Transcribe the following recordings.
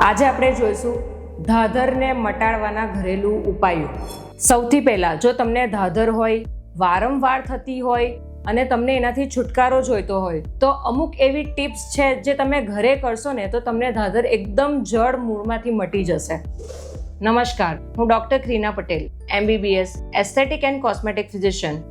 આજે આપણે જોઈશું ધાધરને મટાડવાના ઘરેલું ઉપાયો. સૌથી પહેલાં જો તમને ધાધર હોય, વારંવાર થતી હોય અને તમને એનાથી છુટકારો જોઈતો હોય તો અમુક એવી ટિપ્સ છે જે તમે ઘરે કરશો ને તો તમને ધાધર એકદમ જડ મૂળમાંથી મટી જશે. નમસ્કાર, હું doctor Krina Patel, MBBS aesthetic and cosmetic physician.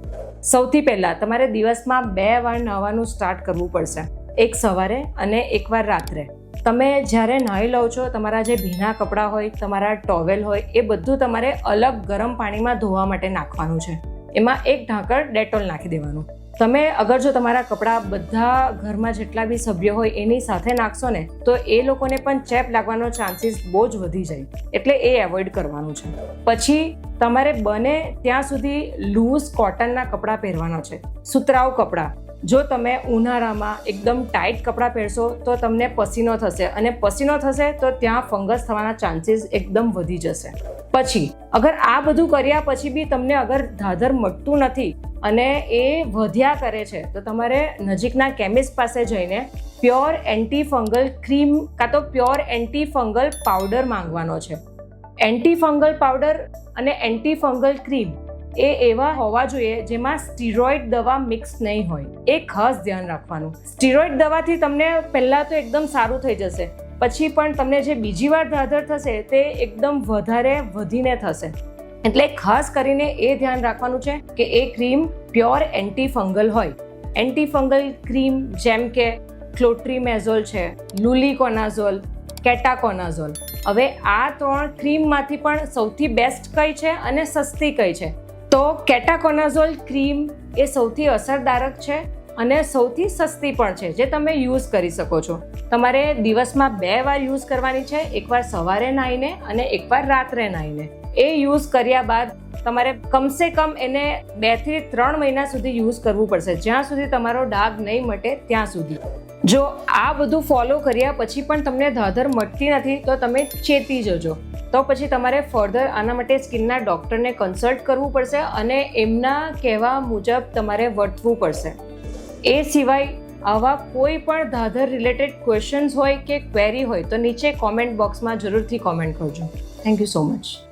સૌથી પહેલાં તમારે દિવસમાં 2 વાર નહાવાનું સ્ટાર્ટ કરવું પડશે. એક સવારે અને એકવાર રાત્રે. તમે જ્યારે નાહી લો છો, તમારા જે ભીના કપડાં હોય, તમારા ટોવેલ હોય, એ બધું તમારે અલગ ગરમ પાણીમાં ધોવા માટે નાખવાનું છે. એમાં એક ઢાંકણ ડેટોલ નાખી દેવાનું. તમે અગર જો તમારા કપડાં બધા ઘરમાં જેટલા બી સભ્યો હોય એની સાથે નાખશો ને તો એ લોકોને પણ ચેપ લાગવાનો ચાન્સીસ બહુ જ વધી જાય, એટલે એ એવોઇડ કરવાનું છે. પછી તમારે બને ત્યાં સુધી લૂઝ કોટનના કપડાં પહેરવાના છે, સુતરાઉ કપડાં. જો તમે ઉનાળામાં એકદમ ટાઈટ કપડાં પહેરશો તો તમને પસીનો થશે અને પસીનો થશે તો ત્યાં ફંગસ થવાના ચાન્સીસ એકદમ વધી જશે. પછી અગર આ બધું કર્યા પછી બી તમને અગર ધાધર મટતું નથી અને એ વધ્યા કરે છે તો તમારે નજીકના કેમિસ્ટ પાસે જઈને પ્યોર એન્ટી ફંગલ ક્રીમ કાં તો પ્યોર એન્ટી ફંગલ પાવડર માંગવાનો છે. એન્ટી ફંગલ પાવડર અને એન્ટી ફંગલ ક્રીમ એ એવા હોવા જોઈએ જેમાં સ્ટીરોઇડ દવા મિક્સ નહીં હોય. એ ખાસ ધ્યાન રાખવાનું. સ્ટીરોઇડ દવાથી તમને પહેલાં તો એકદમ સારું થઈ જશે, પછી પણ તમને જે બીજી વાર ધાધર થશે તે એકદમ વધારે વધીને થશે. એટલે ખાસ કરીને એ ધ્યાન રાખવાનું છે કે એ ક્રીમ પ્યોર એન્ટી ફંગલ હોય. એન્ટી ફંગલ ક્રીમ જેમ કે ક્લોટ્રીમેઝોલ છે, લુલિકોનાઝોલ, કેટાકોનાઝોલ. હવે આ 3 ક્રીમમાંથી પણ સૌથી બેસ્ટ કઈ છે અને સસ્તી કઈ છે? તો કેટાકોનાઝોલ ક્રીમ એ સૌથી અસરદારક છે અને સૌથી સસ્તી પણ છે, જે તમે યુઝ કરી શકો છો. તમારે દિવસમાં 2 વાર યુઝ કરવાની છે, એકવાર સવારે નાહીને અને એકવાર રાત્રે નાહીને. એ યુઝ કર્યા બાદ તમારે કમસે કમ એને 2 થી 3 મહિના સુધી યુઝ કરવું પડશે, જ્યાં સુધી તમારો ડાઘ નહીં મટે ત્યાં સુધી. જો આ બધું ફોલો કર્યા પછી પણ તમને ધાધર મટતી નથી તો તમે ચેતી જજો. તો પછી તમારે ફર્ધર આના માટે સ્કિનના ડૉક્ટરને કન્સલ્ટ કરવું પડશે અને એમના કહેવા મુજબ તમારે વર્તવું પડશે. એ સિવાય આવા કોઈ પણ ધાધર રિલેટેડ ક્વેશ્ચન્સ હોય કે ક્વેરી હોય તો નીચે કોમેન્ટ બોક્સમાં જરૂરથી કોમેન્ટ કરજો. Thank you so much.